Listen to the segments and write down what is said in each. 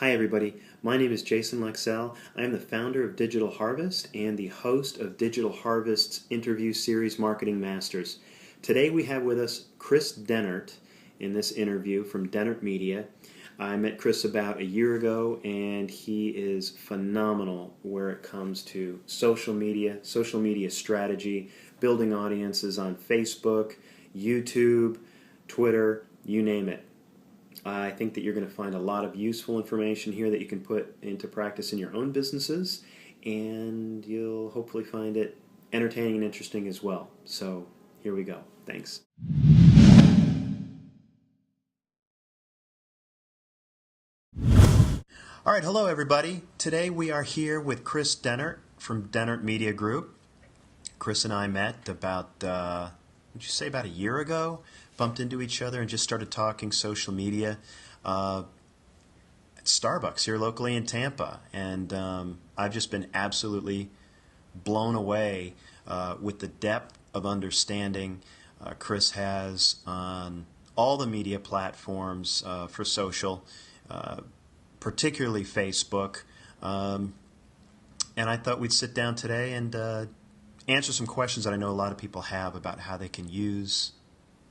Hi everybody, my name is Jason Lexell. I am the founder of Digital Harvest and the host of Digital Harvest's interview series Marketing Masters. Today we have with us Kris Dehnert in this interview from Dehnert Media. I met Kris about a year ago and he is phenomenal where it comes to social media strategy, building audiences on Facebook, YouTube, Twitter, you name it. I think that you're going to find a lot of useful information here that you can put into practice in your own businesses, and you'll hopefully find it entertaining and interesting as well. So here we go. Thanks. All right, hello everybody. Today we are here with Kris Dehnert from Dehnert Media Group. Kris and I met about, about a year ago? Bumped into each other and just started talking social media at Starbucks here locally in Tampa. And I've just been absolutely blown away with the depth of understanding Kris has on all the media platforms for social, particularly Facebook. And I thought we'd sit down today and answer some questions that I know a lot of people have about how they can use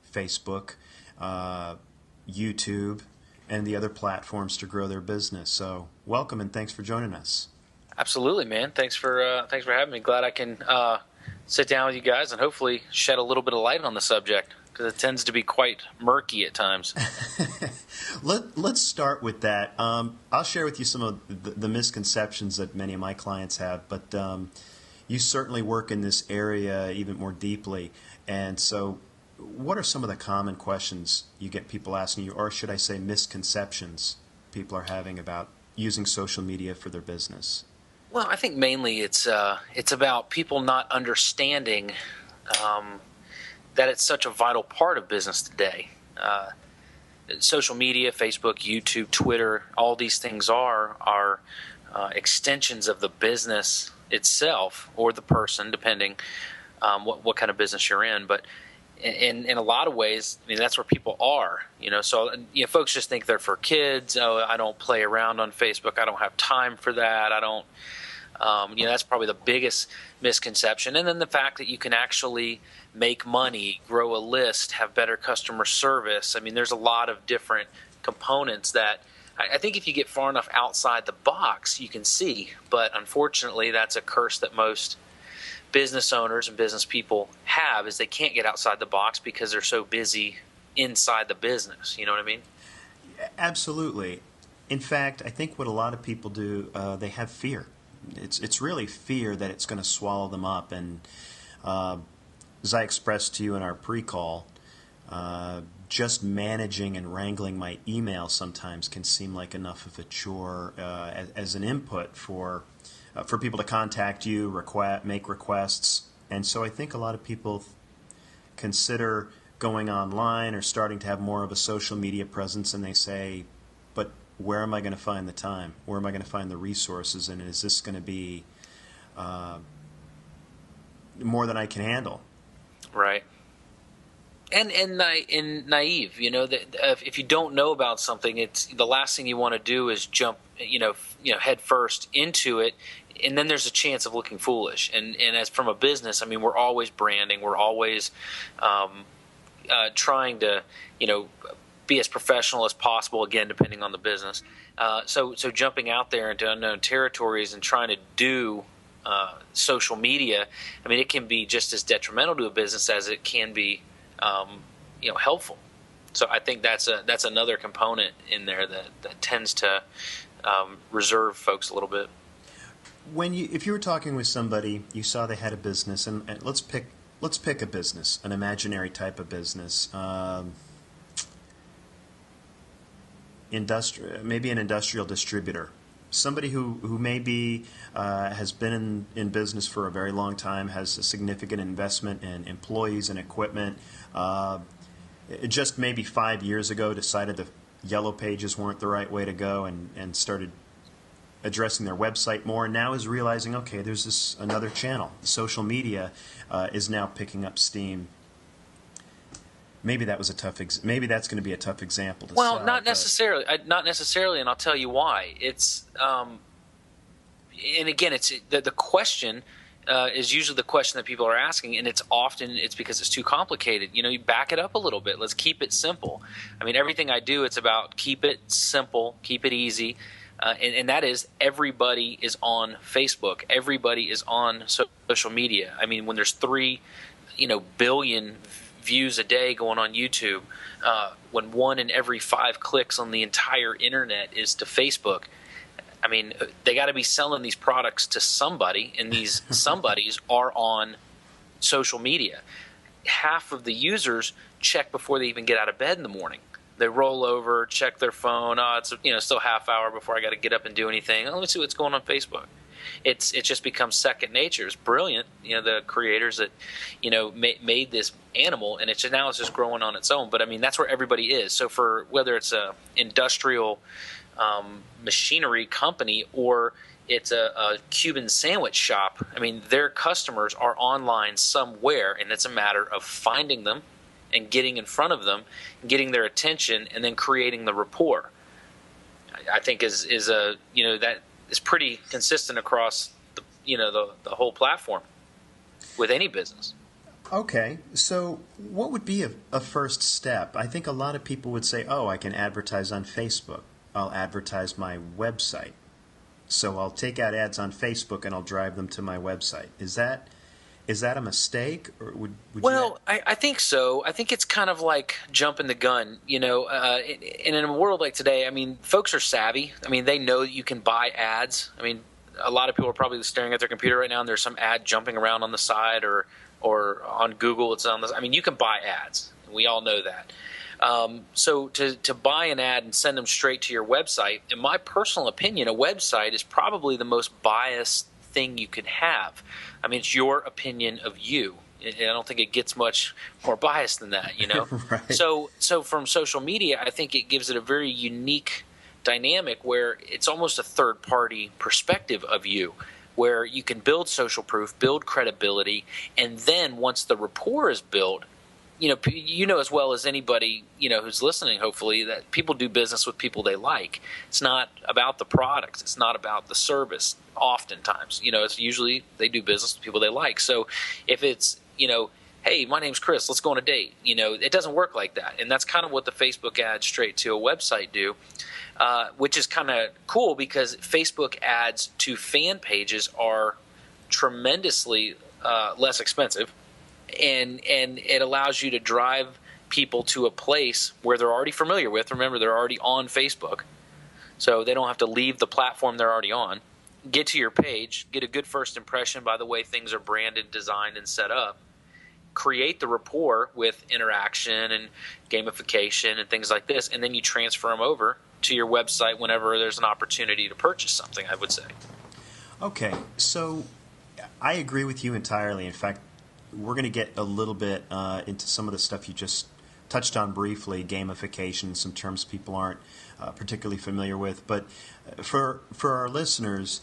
Facebook, YouTube, and the other platforms to grow their business. So welcome and thanks for joining us. Absolutely, man. Thanks for having me. Glad I can sit down with you guys and hopefully shed a little bit of light on the subject because it tends to be quite murky at times. Let's start with that. I'll share with you some of the misconceptions that many of my clients have, but you certainly work in this area even more deeply. And so what are some of the common questions you get people asking you, or should I say misconceptions people are having about using social media for their business? Well, I think mainly it's about people not understanding that it's such a vital part of business today. Social media, Facebook, YouTube, Twitter, all these things are extensions of the business itself or the person, depending what kind of business you're in. But in a lot of ways, I mean, that's where people are, So, folks just think they're for kids. Oh, I don't play around on Facebook. I don't have time for that. I don't, that's probably the biggest misconception. And then the fact that you can actually make money, grow a list, have better customer service. I mean, there's a lot of different components that I think if you get far enough outside the box, you can see. But unfortunately, that's a curse that most business owners and business people have, is they can't get outside the box because they're so busy inside the business. You know what I mean? Absolutely. In fact, I think what a lot of people do, they have fear. It's really fear that it's going to swallow them up. And as I expressed to you in our pre-call, just managing and wrangling my email sometimes can seem like enough of a chore as an input for people to contact you, make requests. And so I think a lot of people consider going online or starting to have more of a social media presence, and they say, but where am I going to find the time? Where am I going to find the resources? And is this going to be more than I can handle? Right. And naive, that if you don't know about something, it's the last thing you want to do is jump, head first into it, and then there's a chance of looking foolish. And as from a business, I mean, we're always branding, we're always trying to, be as professional as possible. Again, depending on the business. So jumping out there into unknown territories and trying to do social media, I mean, it can be just as detrimental to a business as it can be helpful. So I think that's another component in there that tends to reserve folks a little bit. If you were talking with somebody, you saw they had a business, and let's pick a business, an imaginary type of business, maybe an industrial distributor. Somebody who maybe has been in business for a very long time, has a significant investment in employees and equipment, just maybe 5 years ago decided the yellow pages weren't the right way to go and started addressing their website more, and now is realizing, okay, there's another channel. Social media is now picking up steam. maybe that was a tough. Maybe that's going to be a tough example to Well, sell. not necessarily. Not necessarily, and I'll tell you why. It's and again, it's the question is usually the question that people are asking, and it's because it's too complicated. You back it up a little bit. Let's keep it simple. I mean, everything I do, it's about keep it simple, keep it easy, and that is everybody is on Facebook. Everybody is on social media. I mean, when there's 3 billion views a day going on YouTube, when 1 in every 5 clicks on the entire internet is to Facebook, I mean, they got to be selling these products to somebody, and these somebodies are on social media. Half of the users check before they even get out of bed in the morning. They roll over, check their phone. Oh, it's still half hour before I got to get up and do anything. Oh, let me see what's going on Facebook. It just becomes second nature. It's brilliant. The creators that made this animal, and now it's just growing on its own. But I mean, that's where everybody is. So for whether it's a industrial machinery company or it's a Cuban sandwich shop, I mean, their customers are online somewhere, and it's a matter of finding them and getting in front of them, getting their attention, and then creating the rapport. I think is that is pretty consistent across the whole platform with any business. Okay, so what would be a first step? I think a lot of people would say, oh, I can advertise on Facebook. I'll advertise my website. So I'll take out ads on Facebook and I'll drive them to my website. Is that a mistake, or would well, I think so. I think it's kind of like jumping the gun, and in a world like today, I mean, folks are savvy. I mean, they know that you can buy ads. I mean, a lot of people are probably staring at their computer right now, and there's some ad jumping around on the side, or on Google, it's on this. I mean, you can buy ads. We all know that. So to buy an ad and send them straight to your website, in my personal opinion, a website is probably the most biased thing you can have. I mean, it's your opinion of you. And I don't think it gets much more biased than that, Right. So from social media, I think it gives it a very unique dynamic where it's almost a third-party perspective of you, where you can build social proof, build credibility, and then once the rapport is built, as well as anybody, who's listening, hopefully, that people do business with people they like. It's not about the products. It's not about the service. Oftentimes, it's usually they do business with people they like. So if it's, hey, my name's Chris, let's go on a date. It doesn't work like that. And that's kind of what the Facebook ads straight to a website do, which is kind of cool because Facebook ads to fan pages are tremendously less expensive. And it allows you to drive people to a place where they're already familiar with. Remember, they're already on Facebook, so they don't have to leave the platform they're already on. Get to your page, get a good first impression by the way things are branded, designed, and set up. Create the rapport with interaction and gamification and things like this, and then you transfer them over to your website whenever there's an opportunity to purchase something, I would say. Okay, so I agree with you entirely. In fact, we're going to get a little bit into some of the stuff you just touched on briefly, gamification, some terms people aren't particularly familiar with. But for our listeners,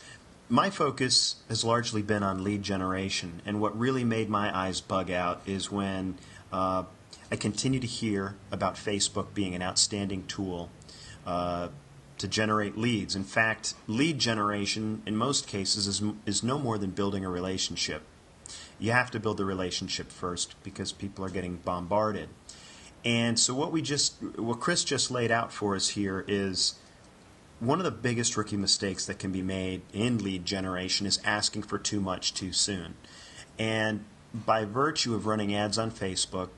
my focus has largely been on lead generation. And what really made my eyes bug out is when I continue to hear about Facebook being an outstanding tool to generate leads. In fact, lead generation in most cases is no more than building a relationship. You have to build the relationship first because people are getting bombarded. And so what Chris just laid out for us here is one of the biggest rookie mistakes that can be made in lead generation is asking for too much too soon. And by virtue of running ads on Facebook,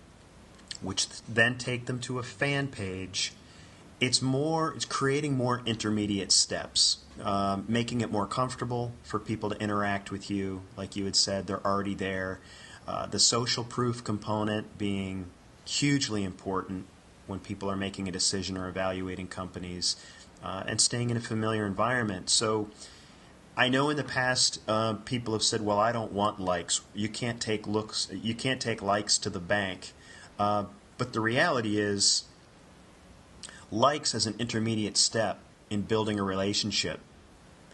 which then take them to a fan page, it's creating more intermediate steps. Making it more comfortable for people to interact with you. Like you had said, they're already there. The social proof component being hugely important when people are making a decision or evaluating companies, and staying in a familiar environment. So I know in the past people have said, well, I don't want likes. You can't take likes to the bank. But the reality is likes as an intermediate step in building a relationship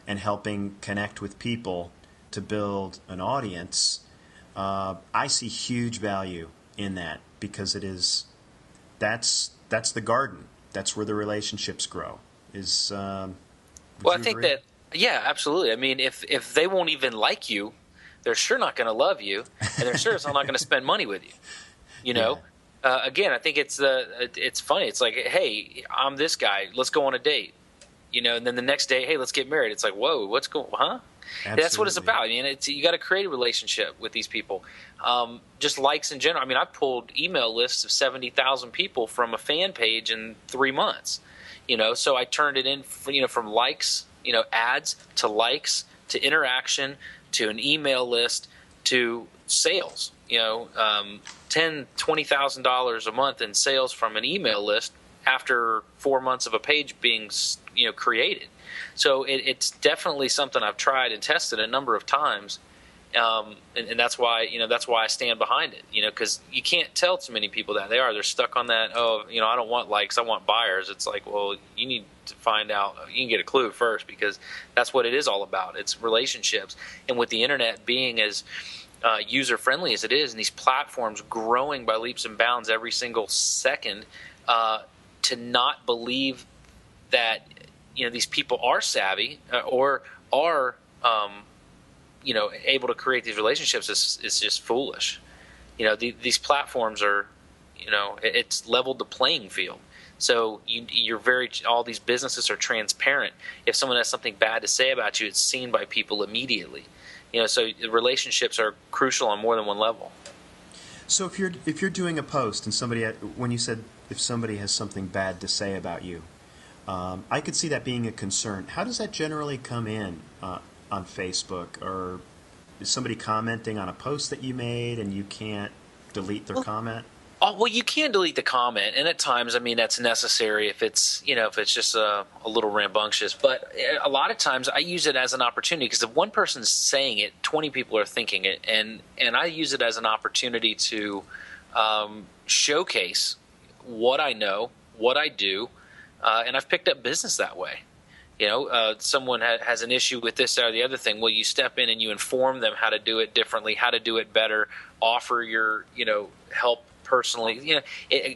and helping connect with people to build an audience, I see huge value in that because it is that's the garden. That's where the relationships grow. Well, I think agree? that, yeah, absolutely. I mean, if they won't even like you, they're sure not going to love you, and they're sure not going to spend money with you. You Yeah, know, again, I think it's funny. It's like, hey, I'm this guy. Let's go on a date. And then the next day, hey, let's get married. It's like, whoa, what's going? Huh? That's what it's absolutely. about. I mean, you got to create a relationship with these people. Just likes in general. I mean, I've pulled email lists of 70,000 people from a fan page in 3 months. So I turned it in, from likes, ads to likes to interaction to an email list to sales. $20,000 a month in sales from an email list after 4 months of a page being created. So it's definitely something I've tried and tested a number of times, and that's why I stand behind it. Because you can't tell too many people that they're stuck on that. Oh, I don't want likes, I want buyers. It's like, well, you need to find out. You can get a clue first, because that's what it is all about. It's relationships, and with the internet being as user friendly as it is, and these platforms growing by leaps and bounds every single second, to not believe that these people are savvy or are able to create these relationships is just foolish. These platforms are, it's leveled the playing field. So all these businesses are transparent. If someone has something bad to say about you, it's seen by people immediately. So the relationships are crucial on more than one level. So if you're doing a post and when you said if somebody has something bad to say about you, I could see that being a concern. How does that generally come in on Facebook? Or is somebody commenting on a post that you made and you can't delete their comment? Oh, well, you can delete the comment, and at times, I mean, that's necessary if it's just a little rambunctious. But a lot of times, I use it as an opportunity, because if one person's saying it, 20 people are thinking it, and I use it as an opportunity to showcase what I know, what I do, and I've picked up business that way. Someone has an issue with this or the other thing. Well, you step in and you inform them how to do it differently, how to do it better, offer your help personally.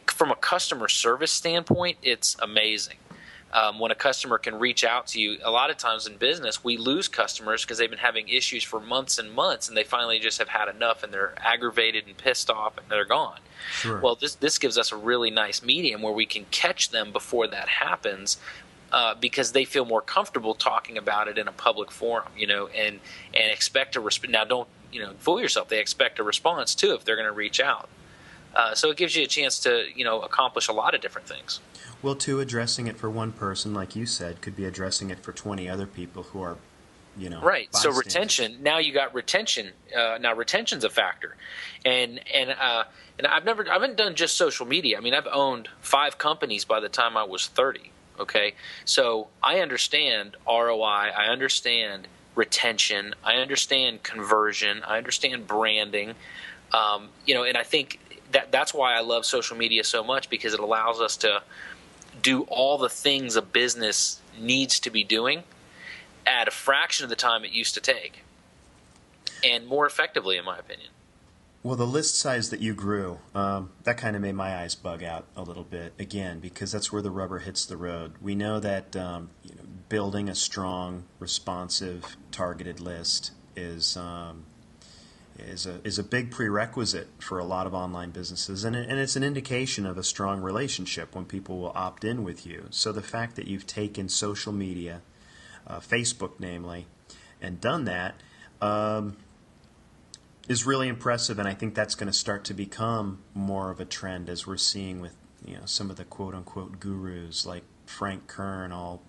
From a customer service standpoint, it's amazing. When a customer can reach out to you, a lot of times in business, we lose customers because they've been having issues for months and months, and they finally just have had enough, and they're aggravated and pissed off, and they're gone. Sure. Well, this gives us a really nice medium where we can catch them before that happens, because they feel more comfortable talking about it in a public forum, and expect a response. Now, don't fool yourself. They expect a response too if they're going to reach out. So it gives you a chance to accomplish a lot of different things. Well, too, addressing it for one person, like you said, could be addressing it for 20 other people who are, right. So bystanders. retention. Now you got retention. Now retention's a factor, and I haven't done just social media. I mean, I've owned 5 companies by the time I was 30. Okay, so I understand ROI. I understand retention. I understand conversion. I understand branding. And I think that's why I love social media so much, because it allows us to do all the things a business needs to be doing at a fraction of the time it used to take, and more effectively, in my opinion. Well, the list size that you grew, that kind of made my eyes bug out a little bit, again, because that's where the rubber hits the road. We know that building a strong, responsive, targeted list is a big prerequisite for a lot of online businesses, and it's an indication of a strong relationship when people will opt in with you. So the fact that you've taken social media, Facebook namely, and done that is really impressive, and I think that's going to start to become more of a trend, as we're seeing with some of the quote-unquote gurus like Frank Kern all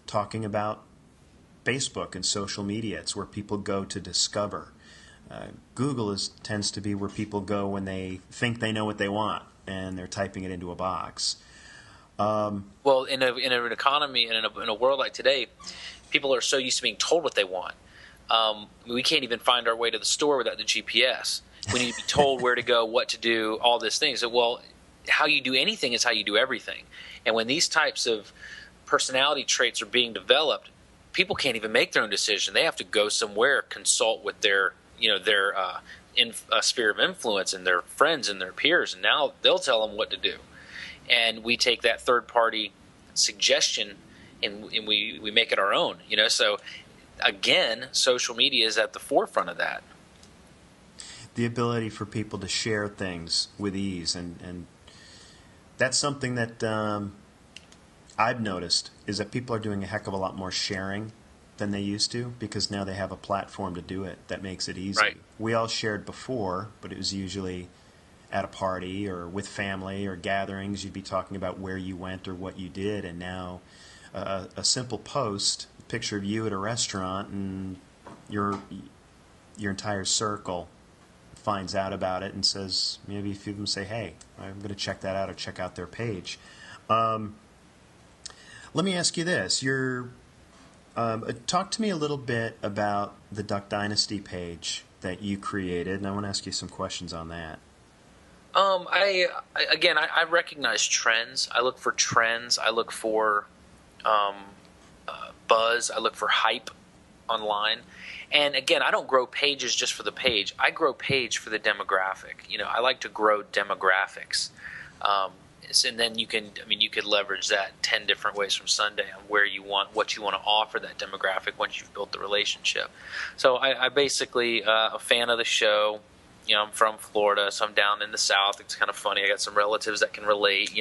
talking about Facebook and social media. It's where people go to discover. Google tends to be where people go when they think they know what they want, and they're typing it into a box. Well, in an economy and in a world like today, people are so used to being told what they want. We can't even find our way to the store without the GPS. We need to be told where to go, what to do, all these things. So, well, how you do anything is how you do everything. And when these types of personality traits are being developed, people can't even make their own decision. They have to go somewhere, consult with their sphere of influence and their friends and their peers, and now they'll tell them what to do. and we take that third party suggestion and we make it our own. So again, social media is at the forefront of that. The ability for people to share things with ease, and that's something that I've noticed, is that people are doing a heck of a lot more sharing than they used to, because now they have a platform to do it that makes it easy. Right. We all shared before, but it was usually at a party or with family or gatherings. You'd be talking about where you went or what you did, and now a simple post, a picture of you at a restaurant, and your entire circle finds out about it and says, maybe a few of them say, hey, I'm going to check that out, or check out their page. Let me ask you this. Talk to me a little bit about the Duck Dynasty page that you created, and I want to ask you some questions on that. I recognize trends. I look for trends. I look for buzz. I look for hype online. And again, I don't grow pages just for the page. I grow page for the demographic. I like to grow demographics. And then you could leverage that 10 different ways from Sunday on what you want to offer that demographic once you've built the relationship. So I basically a fan of the show. I'm from Florida, so I'm down in the South. It's kind of funny. I got some relatives that can relate,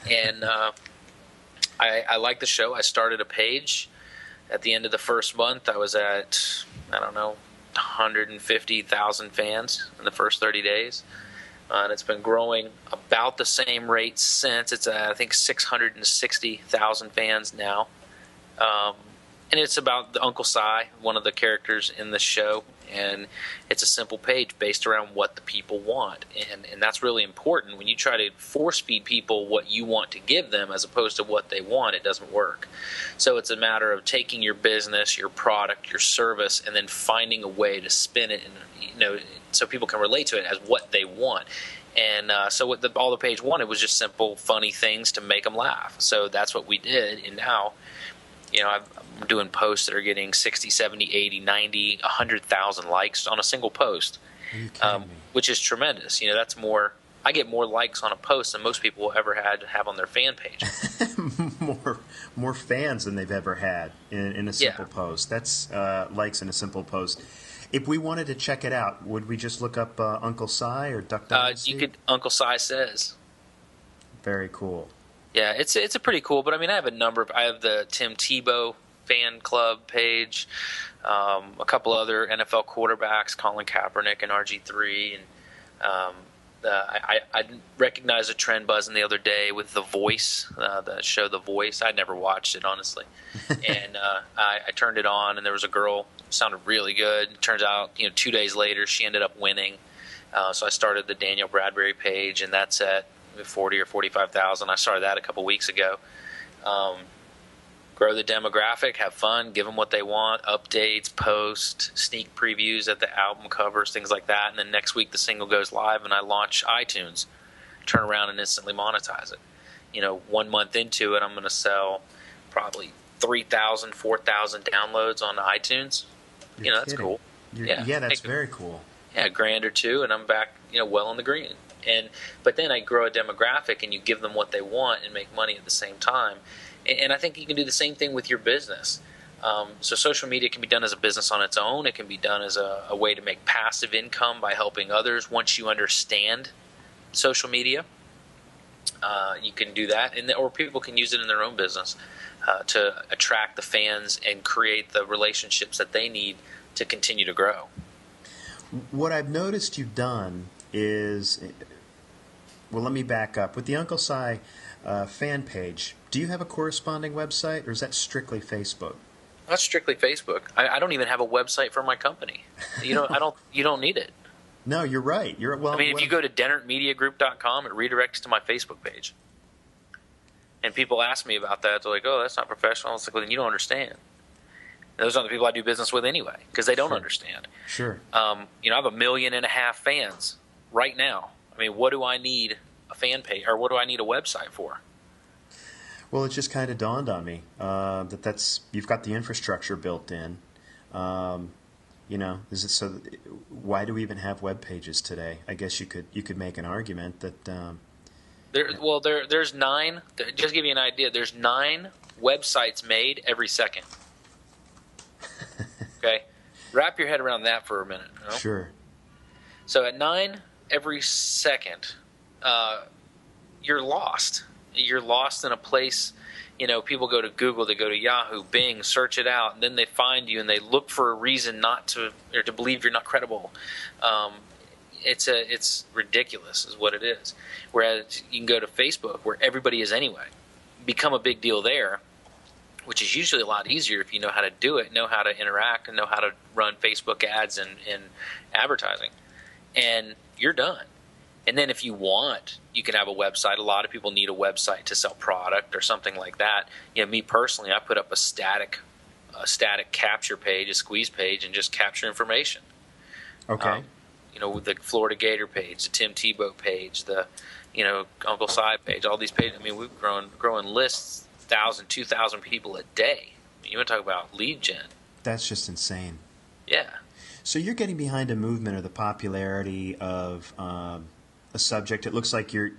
and I like the show. I started a page. At the end of the first month, I was at, 150,000 fans in the first 30 days. And it's been growing about the same rate since. It's, I think, 660,000 fans now. And it's about the Uncle Si, one of the characters in the show. And it's a simple page based around what the people want. And that's really important. When you try to force feed people what you want to give them as opposed to what they want, it doesn't work. So it's a matter of taking your business, your product, your service, and then finding a way to spin it, so people can relate to it as what they want. And so what all the page wanted was just simple, funny things to make them laugh. So that's what we did. And now, I'm doing posts that are getting 60, 70, 80, 90, 100,000 likes on a single post, which is tremendous. That's more. I get more likes on a post than most people will ever have on their fan page. more fans than they've ever had in a simple post. That's likes in a simple post. If we wanted to check it out, would we just look up Uncle Si or Duck Dynasty? You could Uncle Si Says. Very cool. Yeah, it's a pretty cool. But I have I have the Tim Tebow fan club page, a couple other NFL quarterbacks, Colin Kaepernick and RG3, and I recognized a trend buzzing the other day with The Voice, the show The Voice. I'd never watched it, honestly, and I turned it on, and there was a girl who sounded really good. It turns out, 2 days later, she ended up winning. So I started the Daniel Bradbury page, and that's at 40 or 45,000. I started that a couple weeks ago. Grow the demographic, have fun, give them what they want, updates, post, sneak previews at the album covers, things like that. And then next week the single goes live and I launch iTunes, turn around and instantly monetize it. 1 month into it, I'm going to sell probably 3,000, 4,000 downloads on iTunes. That's cool. That's very cool. Yeah, $1,000 or $2,000 and I'm back, well in the green. But then I grow a demographic and you give them what they want and make money at the same time. And I think you can do the same thing with your business. So social media can be done as a business on its own. It can be done as a way to make passive income by helping others. Once you understand social media, you can do that. Or people can use it in their own business to attract the fans and create the relationships that they need to continue to grow. What I've noticed you've done is, well, let me back up. With the Uncle Si fan page, do you have a corresponding website, or is that strictly Facebook? That's strictly Facebook. I don't even have a website for my company. You don't need it. No, you're right. If you go to dehnert-mediagroup.com, it redirects to my Facebook page. And people ask me about that. They're like, "Oh, that's not professional." It's like, well, then you don't understand. And those aren't the people I do business with anyway, because they don't understand. Sure. I have 1.5 million fans right now. What do I need a fan page, or what do I need a website for? Well, it just kind of dawned on me that's you've got the infrastructure built in. Is it so? Why do we even have web pages today? I guess you could make an argument that There's 9. Just to give you an idea, there's 9 websites made every second. Okay, wrap your head around that for a minute. You know? Sure. So at 9 every second, you're lost. You're lost in a place. You know, people go to Google, they go to Yahoo, Bing, search it out, and then they find you and they look for a reason not to, or to believe you're not credible. It's ridiculous, is what it is. Whereas you can go to Facebook, where everybody is anyway, become a big deal there, which is usually a lot easier if you know how to do it, know how to interact, and know how to run Facebook ads and advertising, and you're done. And then if you want, you can have a website. A lot of people need a website to sell product or something like that. You know, me personally, I put up a static capture page, a squeeze page, and just capture information. Okay. You know, with the Florida Gator page, the Tim Tebow page, the, you know, Uncle Si page, all these pages. I mean, we've growing lists, 1,000, 2,000 people a day. I mean, you want to talk about lead gen. That's just insane. Yeah. So you're getting behind a movement or the popularity of a subject. It looks like you're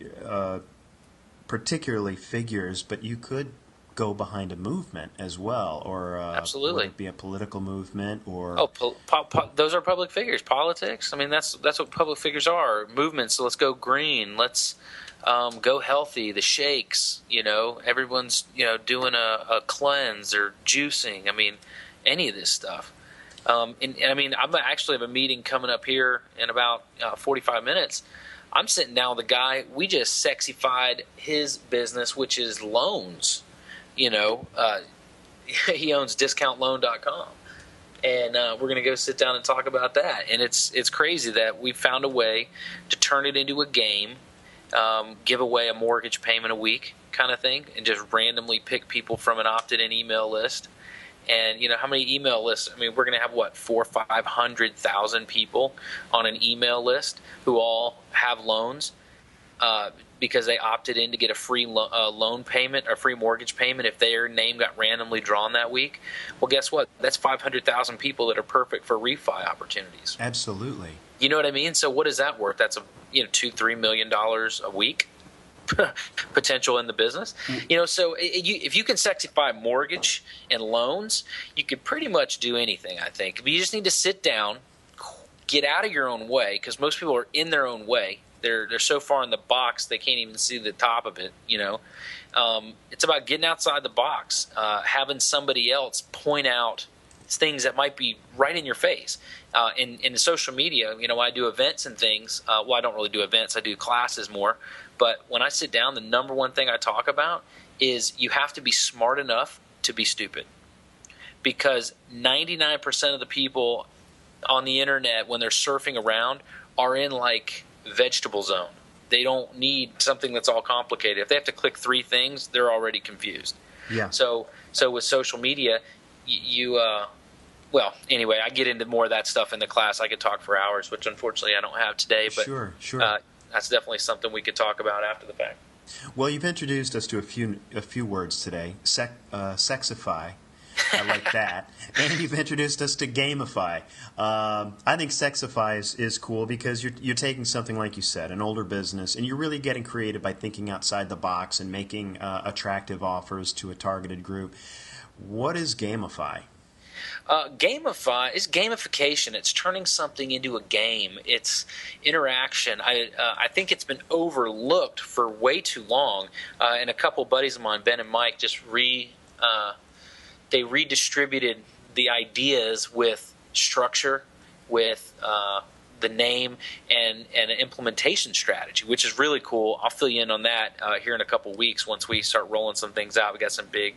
particularly figures, but you could go behind a movement as well, or Absolutely. Would it be a political movement, or those are public figures. Politics. I mean, that's what public figures are. Movements. So let's go green. Let's go healthy. The shakes. You know, everyone's doing a cleanse or juicing. I mean, any of this stuff. And I mean, I'm actually have a meeting coming up here in about 45 minutes. I'm sitting down with a guy. We just sexified his business, which is loans. You know, he owns discountloan.com. And we're going to go sit down and talk about that. And it's crazy that we found a way to turn it into a game, give away a mortgage payment a week kind of thing, and just randomly pick people from an opted-in email list. And, you know, how many email lists? I mean, we're going to have, 400,000 or 500,000 people on an email list who all have loans because they opted in to get a free loan payment or free mortgage payment if their name got randomly drawn that week. Well, guess what? That's 500,000 people that are perfect for refi opportunities. Absolutely. You know what I mean? So what is that worth? That's $2-3 million a week. Potential in the business, so if you can sexify mortgage and loans, you could pretty much do anything. I think you just need to sit down, get out of your own way, because most people are in their own way. They're so far in the box they can't even see the top of it. It's about getting outside the box, having somebody else point out things that might be right in your face. In social media, I do events and things. Well, I don't really do events. I do classes more. But when I sit down, the number one thing I talk about is you have to be smart enough to be stupid. Because 99% of the people on the internet, when they're surfing around, are in like vegetable zone. They don't need something that's all complicated. If they have to click 3 things, they're already confused. Yeah. So with social media, well, anyway, I get into more of that stuff in the class. I could talk for hours, which unfortunately I don't have today. But sure. That's definitely something we could talk about after the fact. Well, you've introduced us to a few words today. Sexify. I like that. And you've introduced us to gamify. I think sexify is cool because you're taking something, like you said, an older business, and you're really getting creative by thinking outside the box and making attractive offers to a targeted group. What is gamify? Gamify is gamification. It's turning something into a game. It's interaction. I think it's been overlooked for way too long. And a couple buddies of mine, Ben and Mike, just they redistributed the ideas with structure, with the name, and an implementation strategy, which is really cool. I'll fill you in on that here in a couple weeks once we start rolling some things out. We got some big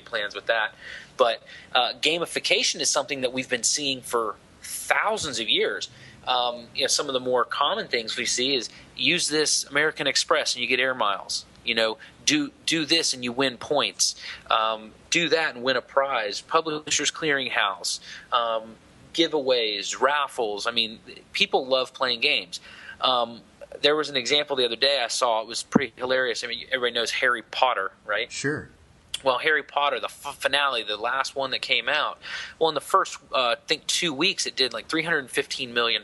plans with that. But gamification is something that we've been seeing for thousands of years. Some of the more common things we see is use this American Express and you get air miles. Do this and you win points. Do that and win a prize. Publishers Clearinghouse, giveaways, raffles. I mean, people love playing games. There was an example the other day I saw. It was pretty hilarious. I mean, everybody knows Harry Potter, right? Sure. Well, Harry Potter, the finale, the last one that came out, well, in the first, I think 2 weeks, it did like $315 million.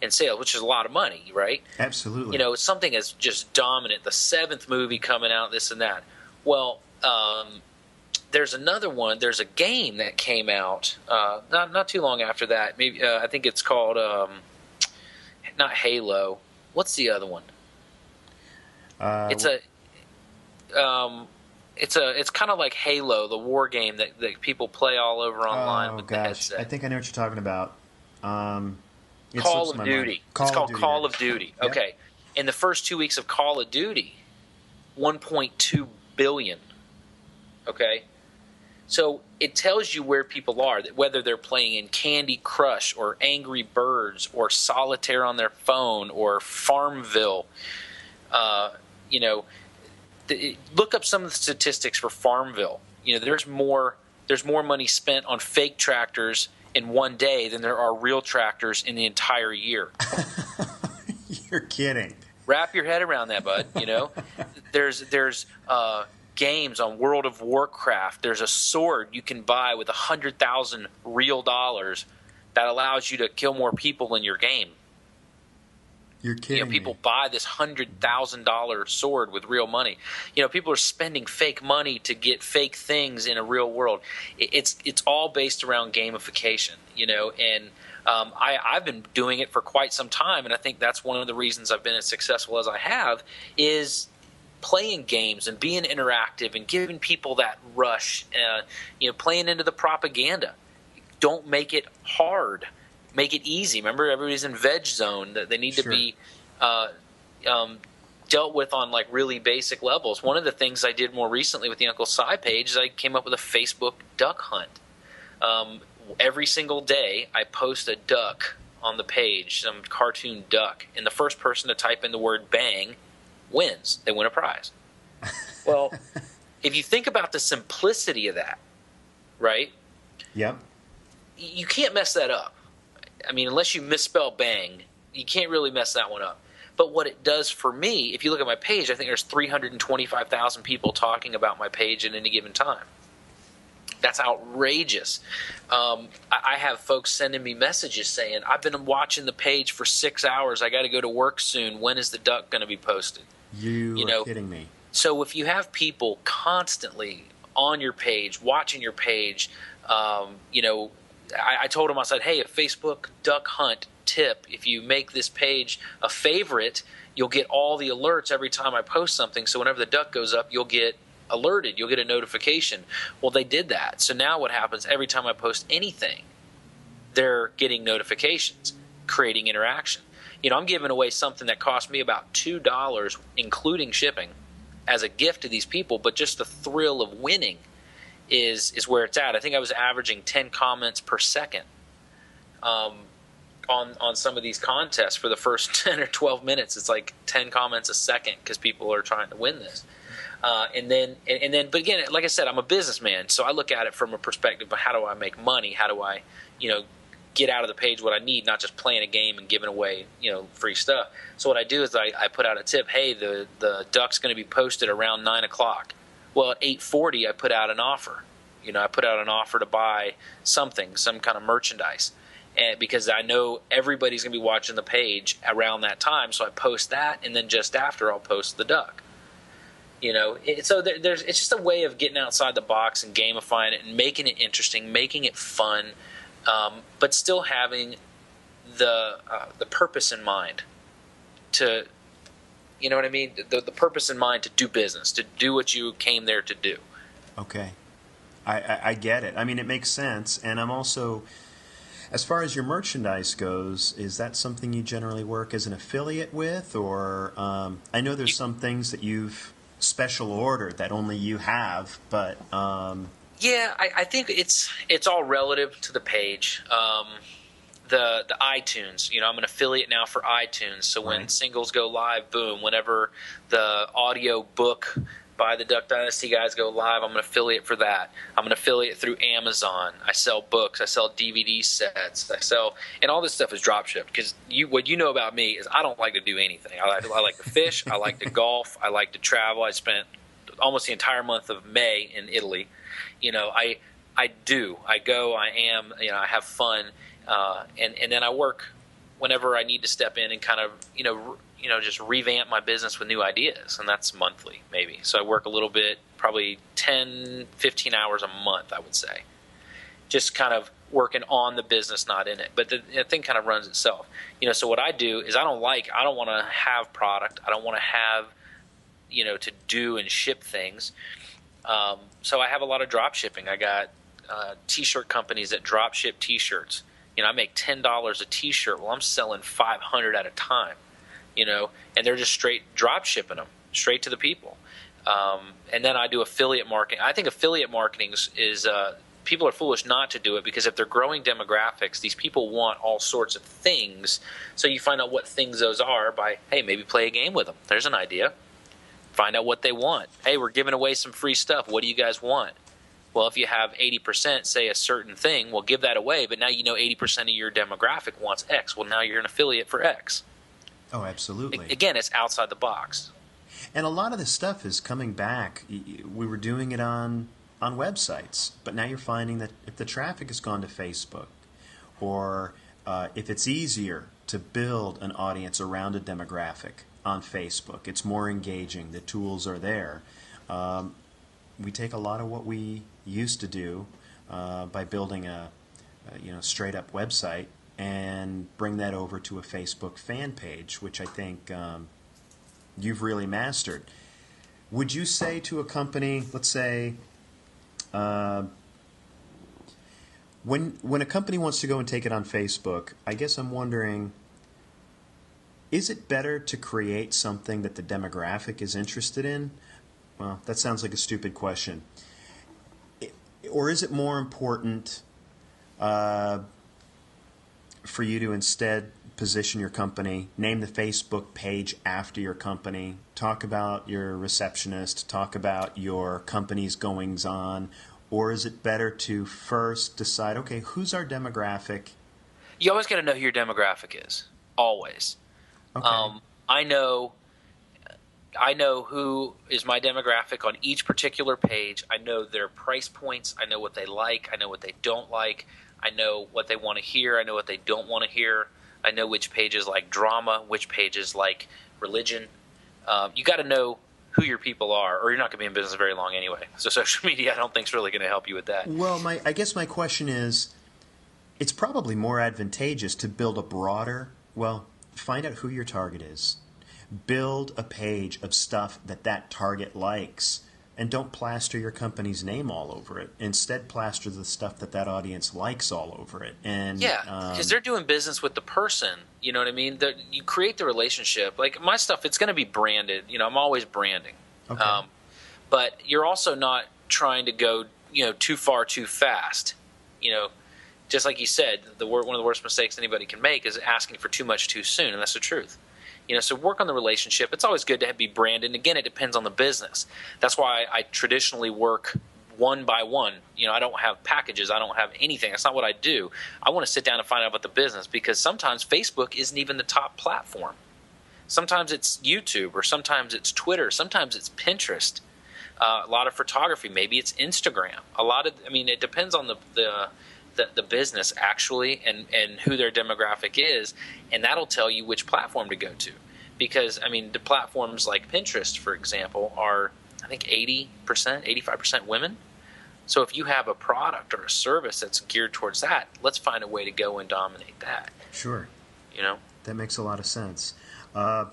in sales, which is a lot of money, right? Absolutely. You know, something is just dominant, the seventh movie coming out, this and that. Well, there's another one. There's a game that came out not too long after that. Maybe I think it's called not Halo. What's the other one? It's kind of like Halo, the war game that people play all over online with the headset. I think I know what you're talking about. Call of Duty. It's called Call of Duty. Yep. Okay. In the first 2 weeks of Call of Duty, 1.2 billion. Okay. So it tells you where people are, that whether they're playing in Candy Crush or Angry Birds or Solitaire on their phone or Farmville. You know, look up some of the statistics for Farmville. You know, there's more money spent on fake tractors in one day than there are real tractors in the entire year. You're kidding. Wrap your head around that, bud. You know, there's games on World of Warcraft. There's a sword you can buy with 100,000 real dollars that allows you to kill more people in your game. You're kidding. You know, people buy this $100,000 sword with real money. You know, people are spending fake money to get fake things in a real world. It's all based around gamification. You know, and I've been doing it for quite some time, and I think that's one of the reasons I've been as successful as I have is playing games and being interactive and giving people that rush. You know, playing into the propaganda. Don't make it hard. Make it easy. Remember, everybody's in veg zone. They need to be dealt with on like really basic levels. One of the things I did more recently with the Uncle Si page is I came up with a Facebook duck hunt. Every single day, I post a duck on the page, some cartoon duck, and the first person to type in the word "bang" wins. They win a prize. Well, if you think about the simplicity of that, right? Yep. You can't mess that up. I mean, unless you misspell bang, you can't really mess that one up. But what it does for me, if you look at my page, I think there's 325,000 people talking about my page at any given time. That's outrageous. I have folks sending me messages saying, I've been watching the page for 6 hours. I got to go to work soon. When is the duck going to be posted? You are kidding me. So if you have people constantly on your page, watching your page, you know, I told him, I said, hey, a Facebook duck hunt tip, if you make this page a favorite, you'll get all the alerts every time I post something. So whenever the duck goes up, you'll get alerted. You'll get a notification. Well, they did that. So now what happens every time I post anything, they're getting notifications, creating interaction. You know, I'm giving away something that cost me about $2, including shipping, as a gift to these people, but just the thrill of winning is where it's at. I think I was averaging 10 comments per second on some of these contests for the first 10 or 12 minutes. It's like 10 comments a second because people are trying to win this. And then, but again, like I said, I'm a businessman, so I look at it from a perspective of how do I make money? How do I, you know, get out of the page what I need, not just playing a game and giving away, you know, free stuff. So what I do is I put out a tip. Hey, the duck's going to be posted around 9 o'clock. Well, at 8:40, I put out an offer. You know, I put out an offer to buy something, some kind of merchandise, and because I know everybody's going to be watching the page around that time, so I post that, and then just after, I'll post the duck. You know, it's just a way of getting outside the box and gamifying it and making it interesting, making it fun, but still having the purpose in mind to. You know what I mean? The purpose in mind to do business, to do what you came there to do. Okay. I get it. I mean, it makes sense. And I'm also, as far as your merchandise goes, is that something you generally work as an affiliate with? Or I know there's some things that you've special ordered that only you have, but... Yeah, I think it's all relative to the page. The iTunes, you know, I'm an affiliate now for iTunes. So when singles go live, boom, whenever the audio book by the Duck Dynasty guys go live, I'm an affiliate for that. I'm an affiliate through Amazon. I sell books. I sell DVD sets. And all this stuff is drop shipped because what you know about me is I don't like to do anything. I like to fish. I like to golf. I like to travel. I spent almost the entire month of May in Italy. You know, I go, I am, you know, I have fun. And then I work whenever I need to step in and kind of, just revamp my business with new ideas. And that's monthly, maybe. So I work a little bit, probably 10, 15 hours a month, I would say. Just kind of working on the business, not in it. But the thing kind of runs itself. So what I do is I don't want to have product. I don't want to have, to do and ship things. So I have a lot of drop shipping. I got T-shirt companies that drop ship T-shirts. I make $10 a T-shirt. Well, I'm selling 500 at a time, and they're just straight drop shipping them straight to the people. And then I do affiliate marketing. I think affiliate marketing is people are foolish not to do it, because if they're growing demographics, these people want all sorts of things. So you find out what things those are by, hey, maybe play a game with them. There's an idea. Find out what they want. Hey, we're giving away some free stuff. What do you guys want? Well, if you have 80% say a certain thing, well, give that away. But now 80% of your demographic wants X. Well, now you're an affiliate for X. Oh, absolutely. Again, it's outside the box. And a lot of this stuff is coming back. We were doing it on websites, but now you're finding that if the traffic has gone to Facebook, or if it's easier to build an audience around a demographic on Facebook, it's more engaging, the tools are there. We take a lot of what we used to do by building a straight up website and bring that over to a Facebook fan page, which I think you've really mastered. Would you say to a company, let's say, when a company wants to go and take it on Facebook, I guess I'm wondering, is it better to create something that the demographic is interested in? Well, that sounds like a stupid question. Or is it more important for you to instead position your company, name the Facebook page after your company, talk about your receptionist, talk about your company's goings-on? Or is it better to first decide, okay, who's our demographic? You always got to know who your demographic is. Always. Okay. I know who is my demographic on each particular page. I know their price points. I know what they like. I know what they don't like. I know what they want to hear. I know what they don't want to hear. I know which pages like drama, which pages like religion. You got to know who your people are, or you're not going to be in business very long anyway. So social media, I don't think, is really going to help you with that. Well, I guess my question is, it's probably more advantageous to build a broader, find out who your target is. Build a page of stuff that target likes, and don't plaster your company's name all over it. Instead, plaster the stuff that audience likes all over it. And yeah, because they're doing business with the person. You know what I mean? You create the relationship. Like my stuff, it's going to be branded. I'm always branding. Okay. But you're also not trying to go too far too fast. Just like you said, one of the worst mistakes anybody can make is asking for too much too soon, and that's the truth. So work on the relationship. It's always good to be branded. And again, it depends on the business. That's why I traditionally work one by one. I don't have packages. I don't have anything. That's not what I do. I want to sit down and find out about the business, because sometimes Facebook isn't even the top platform. Sometimes it's YouTube, or sometimes it's Twitter. Sometimes it's Pinterest. A lot of photography. Maybe it's Instagram. It depends on the business actually, and who their demographic is, and that'll tell you which platform to go to. Because the platforms like Pinterest, for example, are I think 80%, 85% women. So if you have a product or a service that's geared towards that, let's find a way to go and dominate that. Sure. That makes a lot of sense. Well,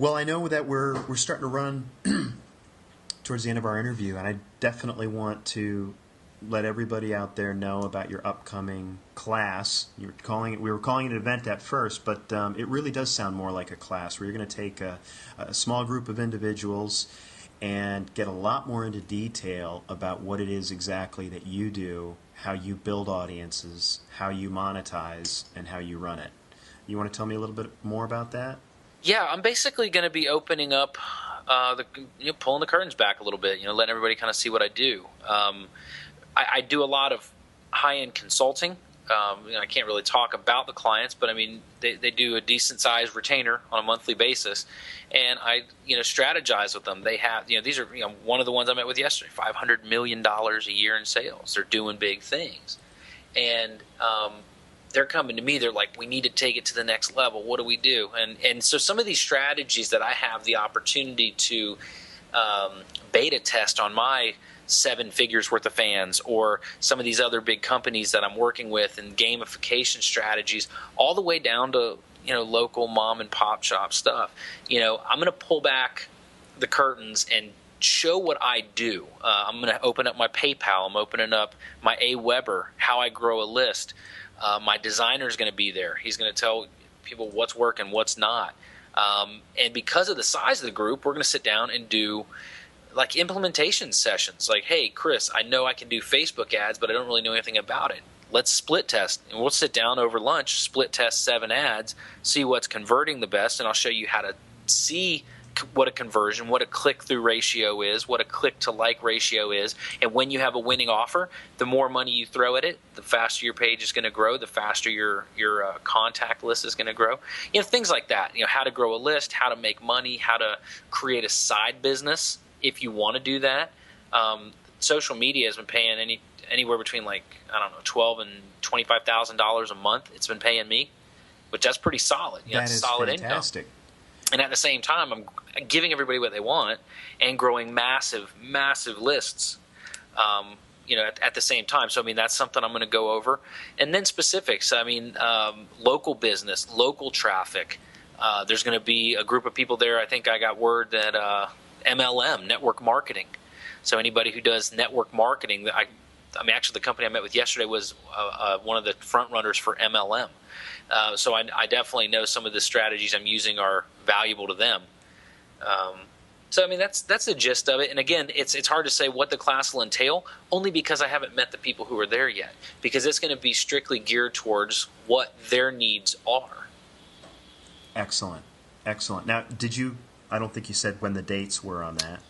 I know that we're starting to run towards the end of our interview, and I definitely want to let everybody out there know about your upcoming class. We were calling it an event at first, but it really does sound more like a class where you're going to take a small group of individuals and get a lot more into detail about what it is exactly that you do, how you build audiences, how you monetize, and how you run it. You want to tell me a little bit more about that? Yeah, I'm basically going to be opening up, pulling the curtains back a little bit, letting everybody kind of see what I do. I do a lot of high-end consulting. I can't really talk about the clients, but they do a decent-sized retainer on a monthly basis, and I strategize with them. They have these are one of the ones I met with yesterday, $500 million a year in sales. They're doing big things, and they're coming to me. They're like, we need to take it to the next level. What do we do? And so some of these strategies that I have the opportunity to beta test on my 7 figures worth of fans, or some of these other big companies that I'm working with, and gamification strategies, all the way down to, local mom and pop shop stuff. I'm going to pull back the curtains and show what I do. I'm going to open up my PayPal. I'm opening up my AWeber, how I grow a list. My designer is going to be there. He's going to tell people what's working, what's not. And because of the size of the group, we're going to sit down and do like implementation sessions. Like, hey, Chris, I know I can do Facebook ads, but I don't really know anything about it. Let's split test. And we'll sit down over lunch, split test 7 ads, see what's converting the best, and I'll show you how to see what a conversion, what a click-through ratio is, what a click-to-like ratio is. And when you have a winning offer, the more money you throw at it, the faster your page is going to grow, the faster your contact list is going to grow. Things like that. How to grow a list, how to make money, how to create a side business if you want to do that. Social media has been paying anywhere between $12,000 and $25,000 a month. It's been paying me, but that's pretty solid. That is solid fantastic. Income. And at the same time, I'm giving everybody what they want and growing massive, massive lists, at the same time. So, that's something I'm going to go over. And then specifics. Local business, local traffic. There's going to be a group of people there. I think I got word that MLM, network marketing. So anybody who does network marketing, actually the company I met with yesterday was one of the front runners for MLM. So I definitely know some of the strategies I'm using are valuable to them. That's the gist of it. And again, it's hard to say what the class will entail, only because I haven't met the people who are there yet, because it's going to be strictly geared towards what their needs are. Excellent. Now, I don't think you said when the dates were on that.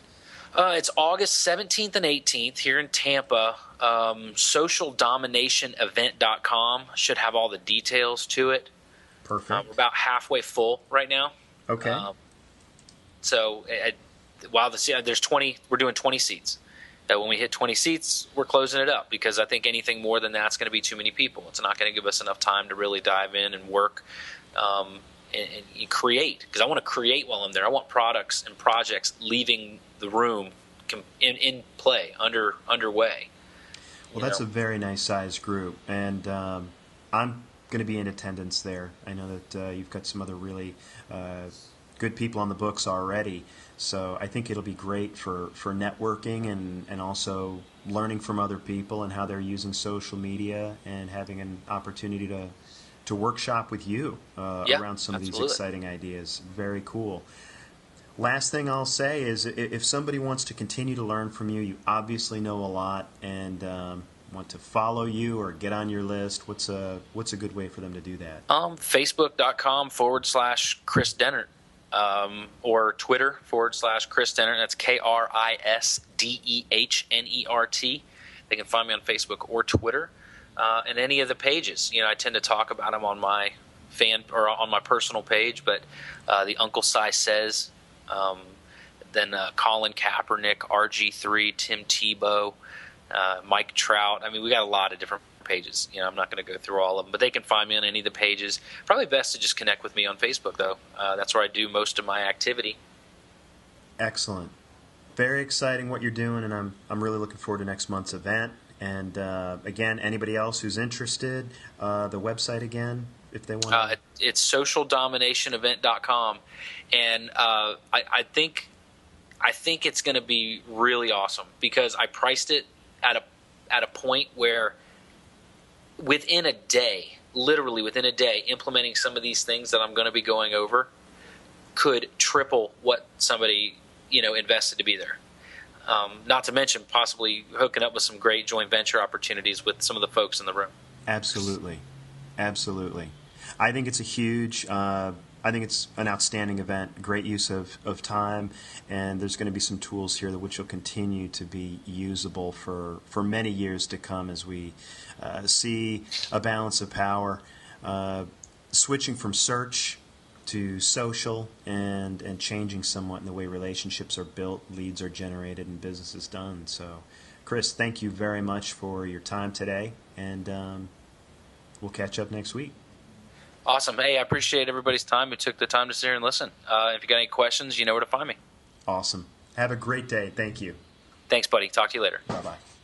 It's August 17th and 18th here in Tampa. SocialDominationEvent.com should have all the details to it. Perfect. We're about halfway full right now. Okay. While there's 20, we're doing 20 seats. When we hit 20 seats, we're closing it up, because I think anything more than that's going to be too many people. It's not going to give us enough time to really dive in and work and create, because I want to create while I'm there. I want products and projects leaving the room in play, underway. Well, that's a very nice sized group, and I'm going to be in attendance there. I know that you've got some other really good people on the books already, so I think it'll be great for networking and also learning from other people and how they're using social media, and having an opportunity to workshop with you around some of these exciting ideas. Very cool. Last thing I'll say is, if somebody wants to continue to learn from you, you obviously know a lot, and want to follow you or get on your list, what's a good way for them to do that? Facebook.com/kris-dehnert, or Twitter /kris-dehnert. That's KRISDEHNERT. They can find me on Facebook or Twitter, and any of the pages. I tend to talk about them on my on my personal page, but the Uncle Si Says. Then Colin Kaepernick, RG3, Tim Tebow, Mike Trout. We got a lot of different pages. I'm not going to go through all of them, but they can find me on any of the pages. Probably best to just connect with me on Facebook, though. That's where I do most of my activity. Excellent. Very exciting what you're doing, and I'm really looking forward to next month's event. And again, anybody else who's interested, the website again, if they want. It's socialdominationevent.com, and I think it's going to be really awesome, because I priced it at a point where within a day, literally within a day, implementing some of these things that I'm going to be going over could triple what somebody invested to be there. Not to mention possibly hooking up with some great joint venture opportunities with some of the folks in the room. Absolutely. I think it's I think it's an outstanding event, great use of time, and there's going to be some tools here which will continue to be usable for many years to come, as we see a balance of power, switching from search to social, and changing somewhat in the way relationships are built, leads are generated, and business is done. So, Chris, thank you very much for your time today, and we'll catch up next week. Awesome. Hey, I appreciate everybody's time who took the time to sit here and listen. If you got any questions, you know where to find me. Awesome. Have a great day. Thank you. Thanks, buddy. Talk to you later. Bye-bye.